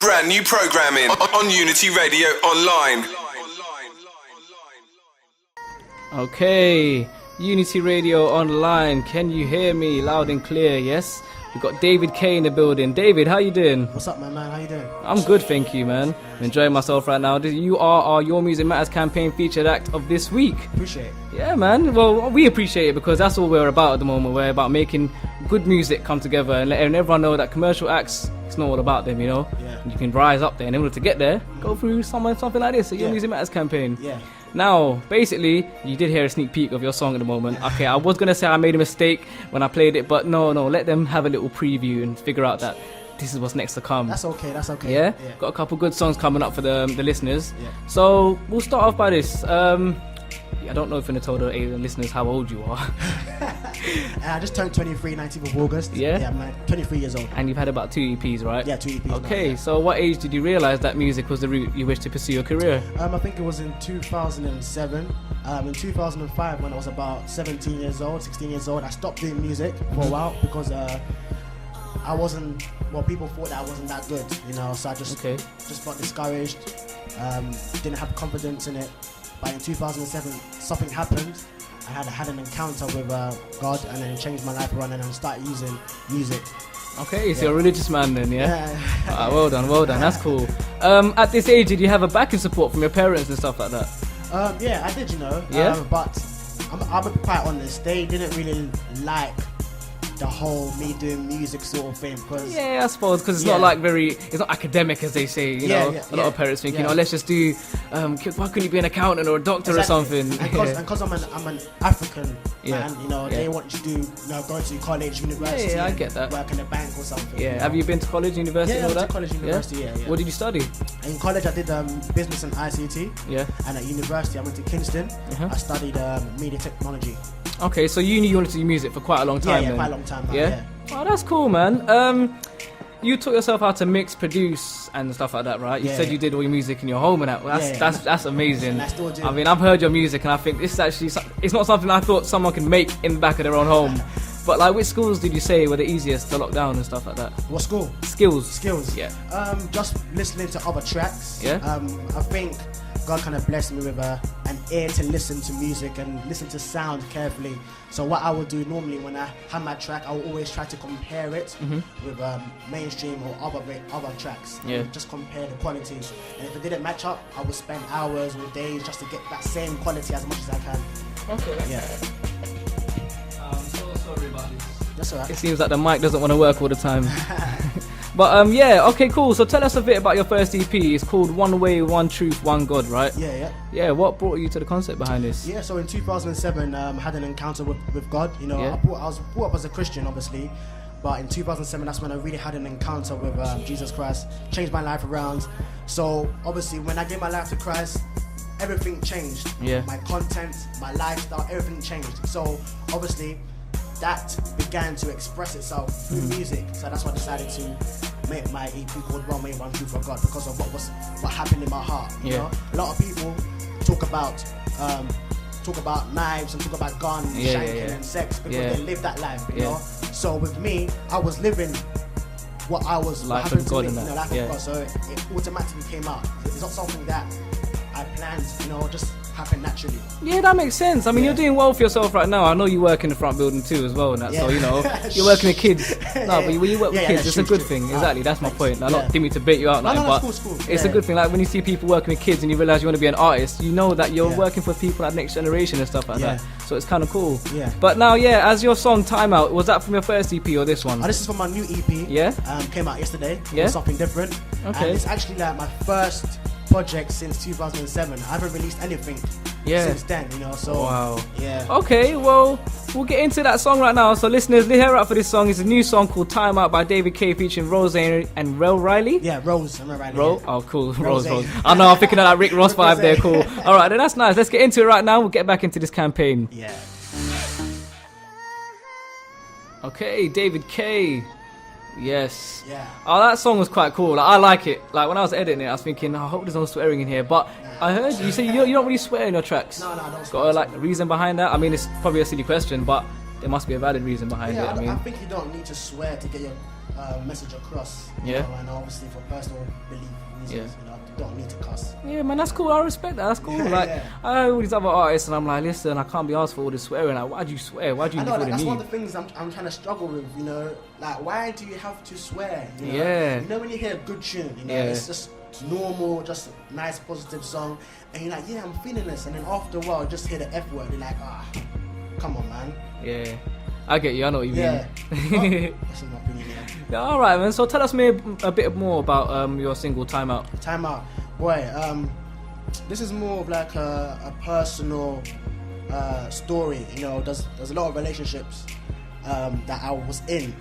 Brand new programming on Unity Radio Online. Okay, Unity Radio Online. Can you hear me loud and clear? Yes. We've got David Keigh in the building. David, how you doing? What's up, man? How you doing? I'm good, thank you, man. I'm enjoying myself right now. You are our Your Music Matters campaign featured act of this week. Appreciate it. Yeah, man. Well, we appreciate it because that's all we're about at the moment. We're about making good music come together and letting everyone know that commercial acts, it's not all about them, you know? Yeah. You can rise up there, and in order to get there, go through something like this, a Your Music Matters campaign. Yeah. Now, basically, you did hear a sneak peek of your song at the moment. Okay, I was going to say I made a mistake when I played it, but no, let them have a little preview and figure out that this is what's next to come. That's okay. Yeah? Got a couple good songs coming up for the listeners. Yeah. So, we'll start off by this. I don't know if you're going to tell the listeners how old you are. I just turned 23, 19th of August. Yeah? Yeah, I'm like 23 years old. And you've had about 2 EPs, right? Yeah, 2 EPs. Okay, now, yeah. so what age did you realise that music was the route you wished to pursue your career? I think it was in 2007. In 2005, when I was about 17 years old, 16 years old, I stopped doing music for a while because I wasn't, well, people thought that I wasn't that good, you know, so I just got discouraged, didn't have confidence in it. But in 2007, something happened. I had an encounter with God, and then it changed my life around, and I started using music. Okay, so you're a religious man then, yeah? Well done, that's cool. At this age, did you have a backing support from your parents and stuff like that? Yeah, I did, you know. Yeah? But I'm gonna be quite honest, they didn't really like the whole me doing music sort of thing. Cause yeah, I suppose, because it's not like it's not academic as they say, you know. A lot of parents think, you know, let's just do, why couldn't you be an accountant or a doctor or something? And because I'm an African man, you know, they want you to do, you know, go to college, university. Yeah, I get that. Work in a bank or something. Yeah, you know? Have you been to college, university and all that? Yeah, I went to college, university, yeah. What did you study? In college, I did business and ICT. Yeah. And at university, I went to Kingston. I studied media technology. Okay, so you knew you wanted to do music for quite a long time. Yeah, quite a long time now, yeah. Oh, that's cool, man. You taught yourself how to mix, produce, and stuff like that, right? You said you did all your music in your home and that. That's amazing. And I still do. I mean, I've heard your music, and I think this is actually it's not something I thought someone could make in the back of their own home. But like, which schools did you say were the easiest to lock down and stuff like that? What school? Skills. Yeah. Just listening to other tracks. Yeah. I think God kind of blessed me with an ear to listen to music and listen to sound carefully. So what I would do normally when I have my track, I will always try to compare it with mainstream or other tracks. Yeah. Just compare the quality. And if it didn't match up, I would spend hours or days just to get that same quality as much as I can. Okay. Yeah. I'm so sorry about this. That's alright. It seems like the mic doesn't want to work all the time. But yeah, okay, cool. So tell us a bit about your first EP. It's called One Way, One Truth, One God, right? Yeah. Yeah, what brought you to the concept behind this? Yeah, so in 2007, I had an encounter with God. You know, Yeah. I was brought up as a Christian, obviously, but in 2007, that's when I really had an encounter with Jesus Christ. Changed my life around. So obviously, when I gave my life to Christ, everything changed. Yeah. My content, my lifestyle, everything changed. So obviously, that began to express itself through music. So that's why I decided to make my EP called One Way, One Truth for God, because of what happened in my heart. You know? A lot of people talk about knives and talk about guns, shanking and sex because they live that life. You know. So with me, I was living what I was life happened of to God me, and that. you know, life of God. So it automatically came out. It's not something that I planned. You know, just happened naturally. Yeah, that makes sense. I mean, you're doing well for yourself right now. I know you work in the front building too as well and that, so you know, you're working with kids. No, but when you work with kids, it's a good thing. Exactly, that's my point. I'm not didn't mean to bait you out, but it's a good thing. Like when you see people working with kids and you realize you want to be an artist, you know that you're working for people like next generation and stuff like that. So it's kind of cool. Yeah. But now, as your song Time Out, was that from your first EP or this one? This is from my new EP. Yeah. Came out yesterday. Yeah. Something different. Okay. And it's actually like my first project since 2007. I haven't released anything since then, you know. So wow. Yeah. Okay, well, we'll get into that song right now. So listeners, hear out for this song. It's a new song called Time Out by David Keigh featuring Rose and Rel Riley. Yeah, Rose. I'm Riley. Oh, cool. Rose. I know, I'm thinking of that Rick Ross vibe there. Cool. All right, then that's nice. Let's get into it right now. We'll get back into this campaign. Yeah. Okay, David Keigh. Yes. Yeah. Oh, that song was quite cool. Like, I like it. Like when I was editing it, I was thinking, I hope there's no swearing in here. But I heard you say you don't really swear in your tracks. No, I don't. Got a reason behind that? I mean, it's probably a silly question, but there must be a valid reason behind it. I think you don't need to swear to get message across. Yeah. And obviously for personal belief reasons, you don't need to cuss. Yeah, man, that's cool. I respect that. That's cool. Like, I hear all these other artists, and I'm like, listen, I can't be asked for all this swearing. Like, why'd you swear? Why'd you? I know, like, that's one of the things I'm trying to struggle with. Like, why do you have to swear? When you hear a good tune, it's just normal, just a nice positive song, and you're like, yeah, I'm feeling this, and then after a while, just hear the F word. You're like, come on, man. Yeah. I get you. I know what you mean. That's my opinion. Yeah. All right, man. So tell us a bit more about your single "Time Out." Time Out, boy. This is more of like a personal story. There's a lot of relationships that I was in.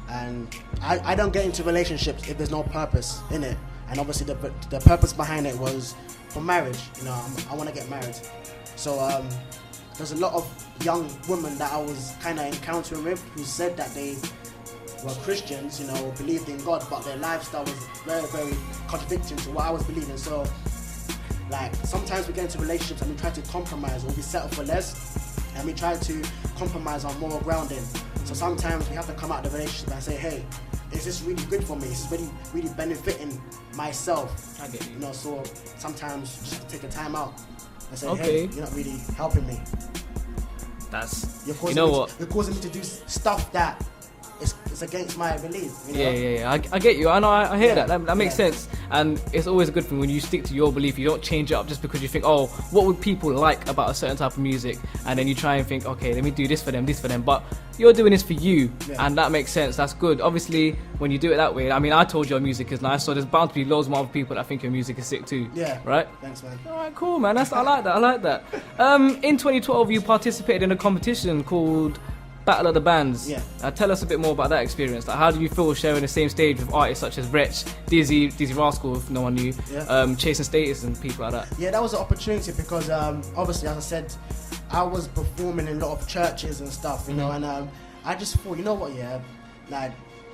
And I don't get into relationships if there's no purpose in it. And obviously the purpose behind it was for marriage. I want to get married. So there's a lot of young women that I was kind of encountering with who said that they were Christians, believed in God, but their lifestyle was very, very contradicting to what I was believing. So, like, sometimes we get into relationships and we try to compromise, or we settle for less, and we try to compromise on moral grounding. So sometimes we have to come out of the relationship and say, hey, is this really good for me? Is this really, really benefiting myself? I get you. So sometimes just take a time out and say, okay, hey, you're not really helping me. You're causing me to do stuff that is against my belief. Yeah. I get you. I know. I hear that. That makes sense. And it's always a good thing when you stick to your belief. You don't change it up just because you think, oh, what would people like about a certain type of music? And then you try and think, okay, let me do this for them, this for them. But you're doing this for you, and that makes sense. That's good. Obviously, when you do it that way, I mean, I told you your music is nice, so there's bound to be loads more other people that think your music is sick too. Yeah. Right? Thanks, man. All right, cool, man. I like that. In 2012, you participated in a competition called Battle of the Bands. Yeah. Tell us a bit more about that experience. Like, how do you feel sharing the same stage with artists such as Wretch, Dizzy Rascal, if no one knew, Chasing Status and people like that? Yeah, that was an opportunity because obviously, as I said, I was performing in a lot of churches and stuff, and I just thought, like,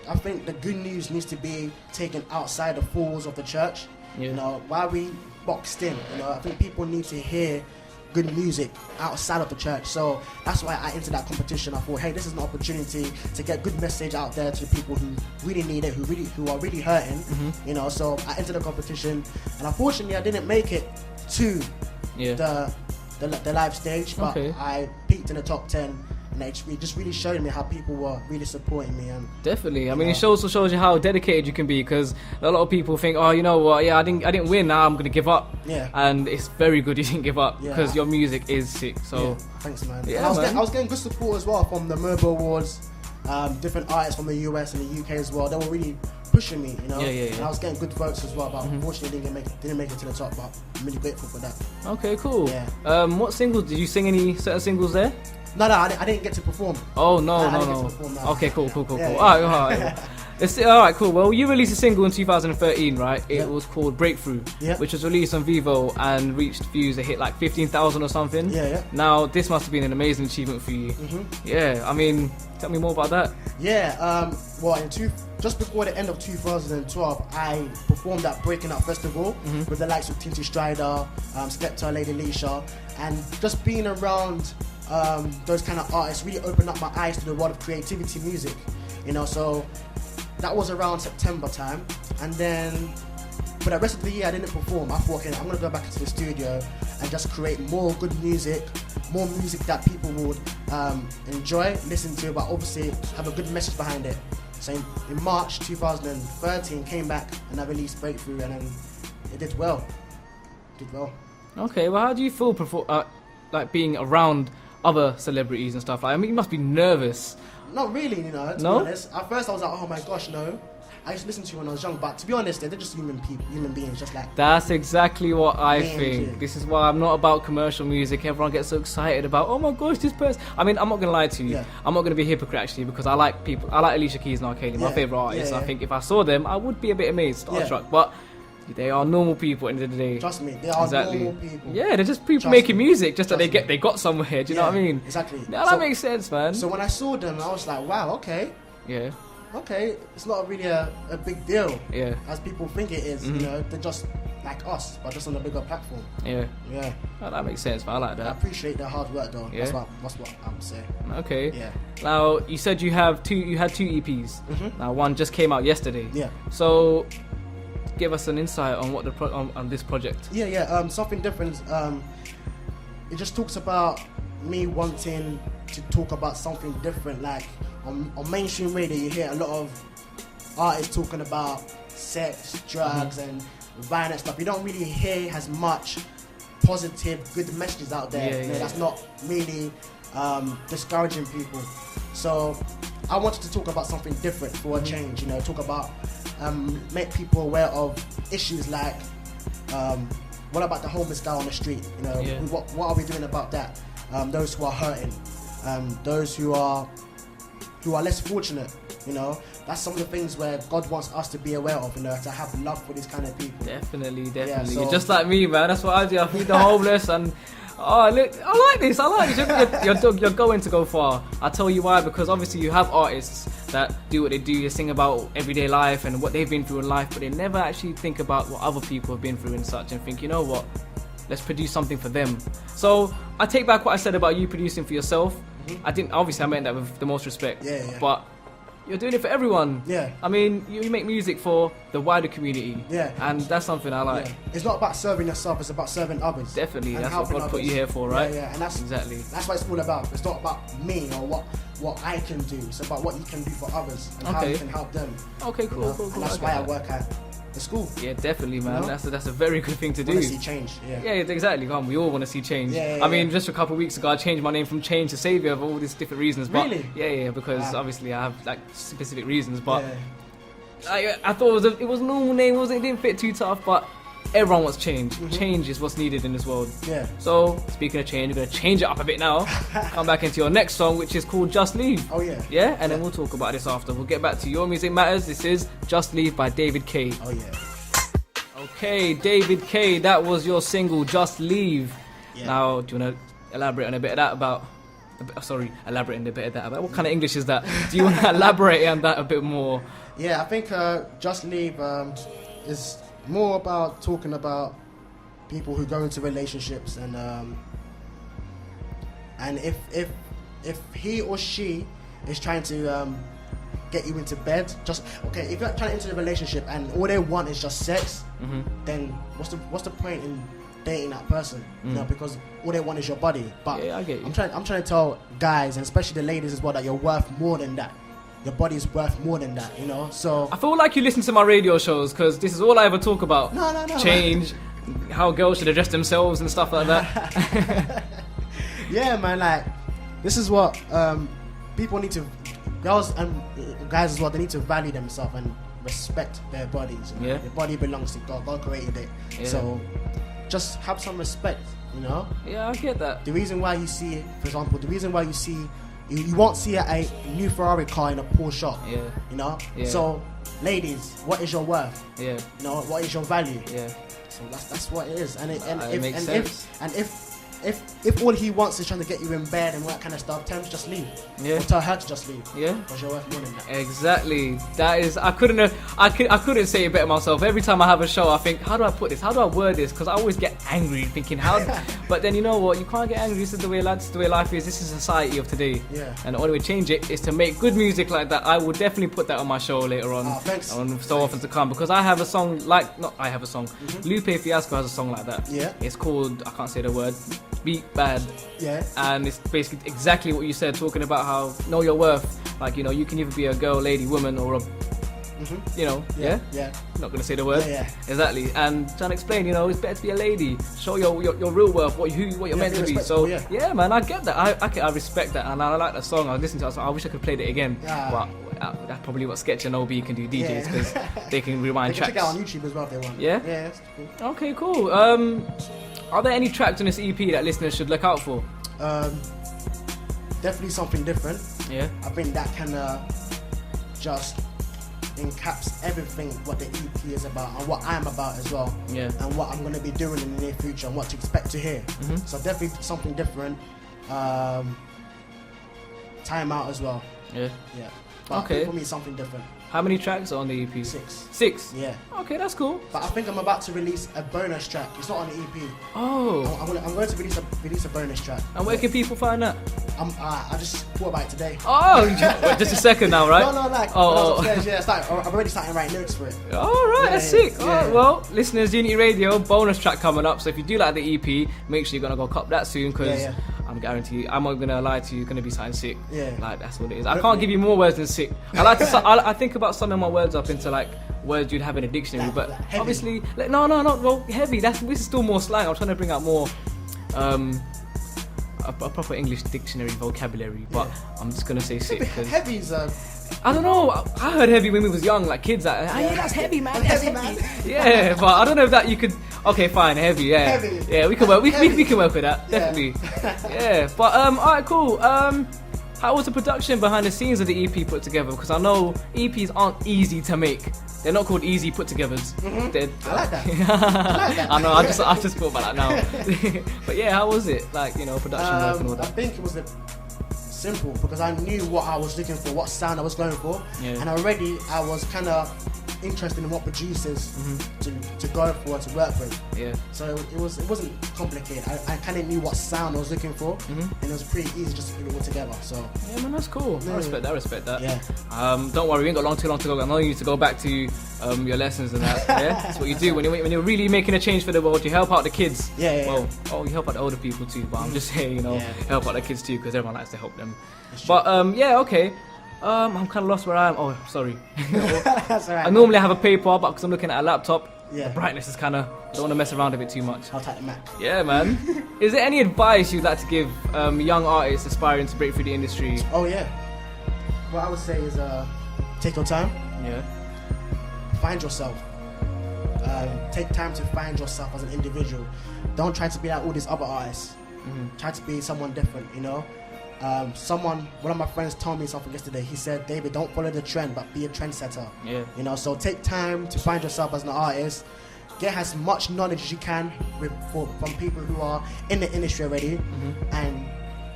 I think the good news needs to be taken outside the walls of the church. While we boxed in, I think people need to hear good music outside of the church. So that's why I entered that competition. I thought, hey, this is an opportunity to get good message out there to people who really need it, who are really hurting. So I entered the competition, and unfortunately I didn't make it to the live stage, but I peaked in the top 10. And it just really showed me how people were really supporting me. And definitely, I mean, it also shows you how dedicated you can be, because a lot of people think, oh, you know what, I didn't win, now I'm gonna give up. And it's very good you didn't give up, because your music is sick. So thanks, man. I was getting good support as well from the Mobile Awards, different artists from the US and the UK as well. They were really pushing me, And I was getting good votes as well, but unfortunately didn't make it to the top. But I'm really grateful for that. Okay, cool. What singles did you sing? Any certain singles there? No, I didn't get to perform. Oh, no. Okay, cool. All right. All right, cool. Well, you released a single in 2013, right? It was called Breakthrough, which was released on Vivo and reached views. It hit like 15,000 or something. Now, this must have been an amazing achievement for you. Yeah, I mean, tell me more about that. Yeah, just before the end of 2012, I performed at Breaking Up Festival with the likes of Tinty Strider, Skepta, Lady Leisha, and just being around those kind of artists really opened up my eyes to the world of creativity music, so that was around September time. And then for the rest of the year I didn't perform. I thought, okay, I'm gonna go back into the studio and just create more good music, more music that people would enjoy, listen to, but obviously have a good message behind it. So in March 2013 came back and I released Breakthrough, and then it did well. Okay, well, how do you feel like being around other celebrities and stuff? Like, I mean, you must be nervous. Not really, to be honest. At first I was like, oh my gosh, no. I used to listen to when I was young, but to be honest, they're just human beings, just like... That's exactly what I think. This is why I'm not about commercial music. Everyone gets so excited about, oh my gosh, this person... I mean, I'm not going to lie to you. I'm not going to be a hypocrite, actually, because I like people. I like Alicia Keys and R. Kelly, my favourite artists. I think if I saw them, I would be a bit amazed, starstruck. But they are normal people at the end of the day. Trust me, they are normal people. Yeah, they're just people making music, just that they got somewhere, do you know what I mean? Exactly. Yeah, that makes sense, man. So when I saw them, I was like, wow, okay. Yeah. Okay, it's not really a big deal, as people think it is. They're just like us, but just on a bigger platform. Yeah. Yeah. Oh, that makes sense. I like I that. appreciate their hard work though. Yeah. That's what I'm saying. Okay. Yeah. Now you said you had two EPs. Now one just came out yesterday. Yeah. So give us an insight on what on this project. Yeah. Something different. It just talks about me wanting to talk about something different. Like on mainstream radio, you hear a lot of artists talking about sex, drugs, and violent stuff. You don't really hear as much positive, good messages out there. That's not really discouraging people. So I wanted to talk about something different for a change. Talk about make people aware of issues like what about the homeless guy on the street? What are we doing about that? Those who are hurting, those who are less fortunate. That's some of the things where God wants us to be aware of. To have love for these kind of people. Definitely. Yeah, so You're just like me, man. That's what I do. I feed the homeless and. Oh, look, I like this. You're going to go far. I'll tell you why, because obviously you have artists that do what they do. They sing about everyday life and what they've been through in life, but they never actually think about what other people have been through and such and think, you know what, let's produce something for them. So I take back what I said about you producing for yourself. I meant that with the most respect. Yeah. But you're doing it for everyone. Yeah. I mean, you make music for the wider community. Yeah. And that's something I like. Yeah. It's not about serving yourself, it's about serving others. Definitely. That's what God put you here for, right? Yeah. And that's what it's all about. It's not about me or what I can do. It's about what you can do for others and how you can help them. Okay, cool. And that's why I work at the school. Yeah, definitely, man. That's a very good thing to do. Want to see change. Yeah, exactly. We all want to see change. I mean, just a couple of weeks ago, I changed my name from Change to Saviour for all these different reasons. But really? Yeah, because obviously I have like specific reasons. But I thought it was a normal name. It didn't fit too tough, but everyone wants change. Change is what's needed in this world. Yeah. So, speaking of change, we're going to change it up a bit now. Come back into your next song, which is called Just Leave. Oh, yeah. Yeah? And then we'll talk about this after. We'll get back to Your Music Matters. This is Just Leave by David Keigh. Oh, yeah. Okay, David Keigh, that was your single, Just Leave. Yeah. Now, do you want to elaborate on a bit of that about... elaborate on a bit of that about... What kind of English is that? Do you want to elaborate on that a bit more? Yeah, I think Just Leave is more about talking about people who go into relationships and if he or she is trying to get you into bed, if you're trying to enter a relationship and all they want is just sex, then what's the point in dating that person? Because all they want is your body. But I get you. I'm trying to tell guys, and especially the ladies as well, that you're worth more than that. Your body is worth more than that, So I feel like you listen to my radio shows because this is all I ever talk about. No. Change, how girls should address themselves and stuff like that. Yeah, man. Like, this is what people need to, girls and guys as well. They need to value themselves and respect their bodies. Yeah. Your body belongs to God. God created it. Yeah. So just have some respect. Yeah, I get that. The reason why you see, for example, you won't see a new Ferrari car in a poor shop. Yeah. Yeah. So, ladies, what is your worth? Yeah. What is your value? Yeah. So that's what it is. If all he wants is trying to get you in bed and all that kind of stuff, tell him to just leave. Yeah. Or tell her to just leave. Yeah. Because you're worth more than that. Exactly. That is. I couldn't say it better myself. Every time I have a show, I think, how do I put this? How do I word this? Because I always get angry, thinking how. But then you know what? You can't get angry. This is the way life is. This is society of today. Yeah. And the only way to change it is to make good music like that. I will definitely put that on my show later on. Oh, thanks. Often to come, because I have a song Lupe Fiasco has a song like that. Yeah. It's called, I can't say the word, Beat Bad. Yeah. And it's basically exactly what you said, talking about how know your worth. Like, you can either be a girl, lady, woman, or a Yeah. I'm not gonna say the word. Yeah. Exactly. And trying to explain, it's better to be a lady. Show your real worth, what you're meant to be. So yeah, man, I get that. I respect that, and I like that song. I listened to it. I wish I could play it again. But that's probably what Sketch and OB can do, DJs, because they can rewind tracks. Check it out on YouTube as well if they want. Yeah. Yeah. That's cool. Okay, cool. Are there any tracks on this EP that listeners should look out for? Definitely something different. Yeah. I think that can just encaps everything what the EP is about and what I'm about as well. Yeah. And what I'm going to be doing in the near future and what to expect to hear. So definitely something different. Time Out as well. Yeah. Yeah. But okay. For me, something different. How many tracks are on the EP? 6. 6? Yeah. Okay, that's cool. But I think I'm about to release a bonus track. It's not on the EP. Oh. I'm going to release a bonus track. And where can people find that? I just thought about it today. Oh, just a second now, right? No, like, I'm already starting to write lyrics for it. Alright, that's sick. Yeah. Alright, well, listeners, Unity Radio, bonus track coming up. So if you do like the EP, make sure you're going to go cop that soon, because I'm guaranteed, I'm not going to lie to you, it's going to be something sick. Yeah. Like, that's what it is. I can't give you more words than sick. I think about summing my words up into like words you'd have in a dictionary, but heavy. obviously, like, no, well, heavy, this is still more slang. I'm trying to bring out more a proper English dictionary vocabulary, but I'm just gonna say sick. Heavy's I don't know. I heard heavy when we was young, like kids. Like, yeah, that's heavy, man. That's heavy, heavy. man. Yeah, but I don't know if that you could. Okay, fine, heavy. Yeah, Heavy. yeah. We can work. We can work with that. Definitely. Yeah, but alright, cool. How was the production behind the scenes of the EP put together? Because I know EPs aren't easy to make. They're not called easy put-togethers. I like that. I know. I just thought about that now. But yeah, how was it? Like, you know, production work and all I that. think it was simple because I knew what I was looking for, what sound I was going for, and already I was kind of interested in what producers to go for, to work with. Yeah. So it wasn't complicated. I kind of knew what sound I was looking for, and it was pretty easy just to put it all together. So yeah, man, that's cool. I respect that. Yeah. Don't worry, we ain't got too long to go. I know you need to go back to your lessons and that. Yeah, that's what you do when you're really making a change for the world. You help out the kids. Yeah. You help out the older people too. But I'm just saying, help out the kids too, because everyone likes to help them. But okay. I'm kind of lost where I am. Oh, sorry. That's alright. I normally have a paper, but because I'm looking at a laptop, Yeah. the brightness is kind of, don't want to mess around a bit too much. I'll take the Mac. Yeah, man. Is there any advice you'd like to give young artists aspiring to break through the industry? Oh yeah. What I would say is take your time. Yeah. Find yourself. Take time to find yourself as an individual. Don't try to be like all these other artists. Try to be someone different, you know. One of my friends told me something yesterday. He said, David, don't follow the trend, but be a trendsetter. Yeah. You know, so take time to find yourself as an artist. Get as much knowledge as you can from people who are in the industry already, and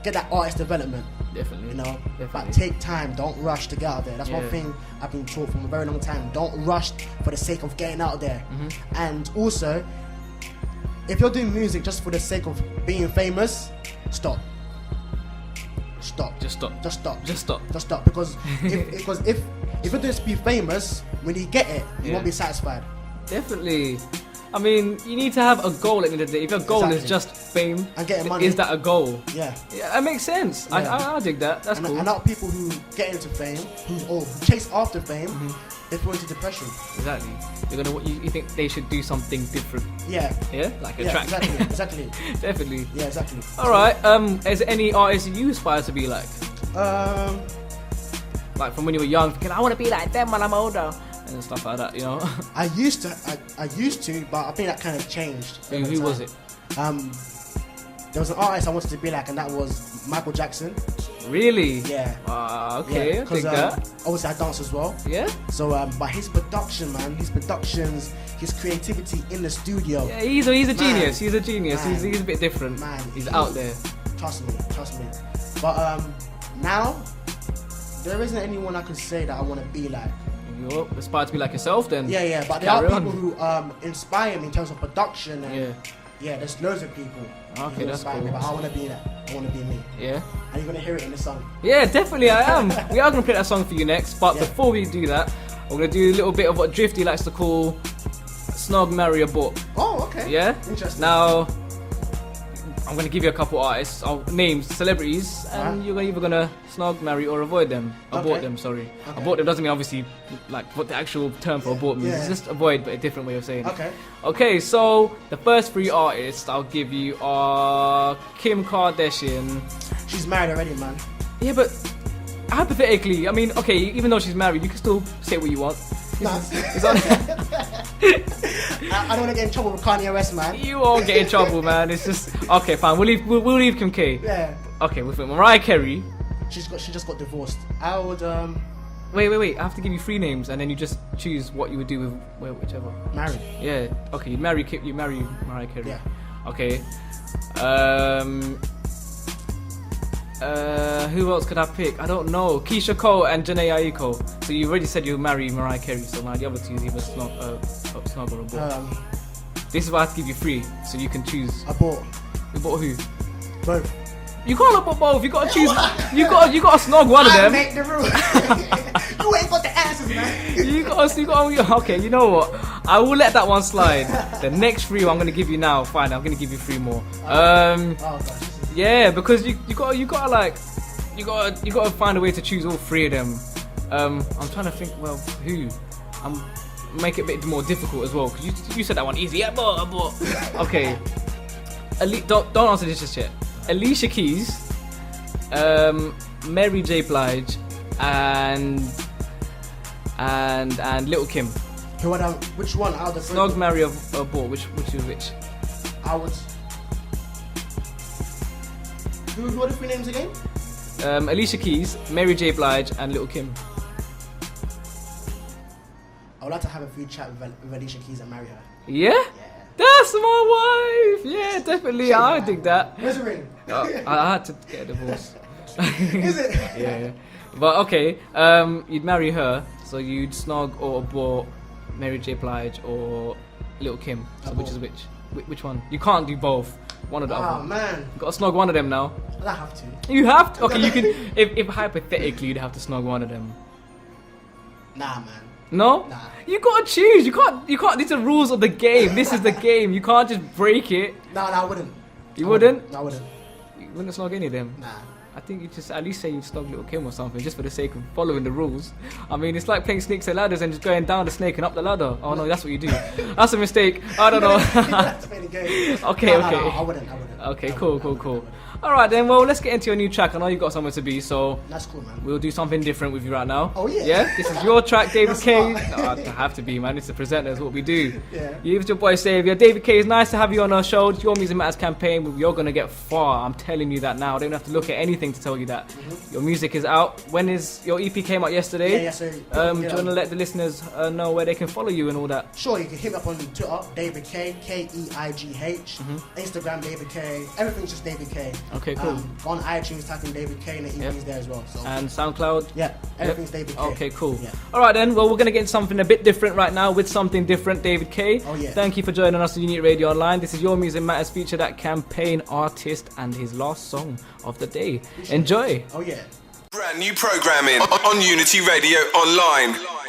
get that artist development. Definitely. You know, Definitely. but take time. Don't rush to get out there. That's one thing I've been taught from a very long time. Don't rush for the sake of getting out there. And also, if you're doing music just for the sake of being famous, stop. Just stop. Because if you're doing this to be famous, when you get it, you won't be satisfied. Definitely. I mean, you need to have a goal at the end of the day. If your goal is just fame, and getting money, is that a goal? Yeah, that makes sense. Yeah. I dig that. That's cool. And now people who get into fame, who chase after fame, they fall into depression. Exactly. You think they should do something different? Yeah. Yeah, like a track. Exactly. Definitely. Yeah, exactly. All right. Is there any artist you aspire to be like? Like from when you were young, thinking I want to be like them when I'm older and stuff like that. You know. I used to, but I think that kind of changed. Who was it? There was an artist I wanted to be like, and that was Michael Jackson. Really? Yeah. Okay, I think that. Obviously, I dance as well. Yeah. So, but his production, man, his creativity in the studio. Yeah, he's a genius. He's a genius. Man. He's a bit different. Man, he's out there. Trust me. But now, there isn't anyone I could say that I want to be like. You aspire to be like yourself, then. Yeah. But there are people who inspire me in terms of production. And yeah, there's loads of people. Okay, that's cool. Me, but I want to be that. I want to be me. Yeah. And you're gonna hear it in the song. Yeah, definitely I am. We are gonna play that song for you next, but before we do that, we're gonna do a little bit of what Drifty likes to call Snog, Marry, Abort. Oh, okay. Yeah. Interesting. Now, I'm gonna give you a couple artists, names, celebrities, and you're either gonna snog, marry, or avoid them. Abort them, sorry. Okay. Abort them doesn't mean obviously like what the actual term for abort means. It's just avoid, but a different way of saying it. Okay, so the first three artists I'll give you are Kim Kardashian. She's married already, man. Yeah, but hypothetically, I mean, okay, even though she's married, you can still say what you want. It's on. I don't want to get in trouble with Kanye West, man. You won't get in trouble, man. It's just okay. Fine, we'll leave Kim K. Yeah. Okay, with Mariah Carey. She just got divorced. I would Wait. I have to give you three names, and then you just choose what you would do with whichever. Marry. Yeah. Okay. You marry Mariah Carey. Yeah. Okay. Who else could I pick? I don't know. Keisha Cole and Janae Aiko. So you already said you'll marry Mariah Carey, so now the other two is either Snog or Abort. This is why I have to give you 3, so you can choose. Abort. Abort who? Both. You can't abort both. You gotta choose. You gotta snog one of them. I make the rule. You ain't got the answers, man. You gotta. Okay, you know what? I will let that one slide. The next 3 I'm gonna give you now. Fine, I'm gonna give you 3 more. Oh gosh. Yeah, because you gotta find a way to choose all 3 of them. I'm trying to think. Well, who? Make it a bit more difficult as well. Cause you said that one easy. Abort. Okay. Don't answer this just yet. Alicia Keys, Mary J. Blige, and Little Kim. Which one out of the 3? Snog, marry, abort. Which is which? I would. Who are the 3 names again? Alicia Keys, Mary J. Blige, and Little Kim. I would like to have a free chat with Alicia Keys and marry her. Yeah? Yeah. That's my wife. Yeah, definitely. I dig that. Where's the ring? I had to get a divorce. Is it? Yeah. But okay, you'd marry her, so you'd snog or abort Mary J. Blige or Little Kim. So Abort. which is which? Which one? You can't do both. One or the other. Oh man. You gotta snog one of them now. I don't have to. You have to. Okay, you can. If hypothetically you'd have to snog one of them. Nah, man. No? Nah. You gotta choose. You can't. These are rules of the game. This is the game. You can't just break it. No, I wouldn't. You wouldn't? No, I wouldn't. You wouldn't snog any of them. Nah. I think you just at least say you snog Little Kim or something, just for the sake of following the rules. I mean, it's like playing snakes and ladders and just going down the snake and up the ladder. Oh no, that's what you do. That's a mistake. I don't know. Okay. No, I wouldn't. Okay, cool. Alright then, well, let's get into your new track. I know you got somewhere to be, so That's cool, man. we'll do something different with you right now. Oh, yeah? Yeah? This is your track, David That's Keigh. smart. No, I have to be, man. It's the presenter, it's what we do. Yeah. It's your boy Saviour. David Keigh, it's nice to have you on our show. It's Your Music Matters campaign. You're going to get far. I'm telling you that now. I don't have to look at anything to tell you that. Mm-hmm. Your music is out. When is your EP came out yesterday? Yeah, so Do you want to let the listeners know where they can follow you and all that? Sure, you can hit me up on Twitter, David Keigh, Keigh. Instagram, David Keigh. Everything's just David Keigh. Okay, cool. Go on iTunes, type in David Keigh, and the EP's there as well. So And SoundCloud? yeah, everything's David Keigh. Okay, cool. Yeah. Alright then, well, we're going to get into something a bit different right now with something different, David Keigh. Oh, yeah. Thank you for joining us on Unit Radio Online. This is Your Music Matters feature that campaign artist and his last song of the day. Enjoy. Oh yeah. Brand new programming on Unity Radio Online.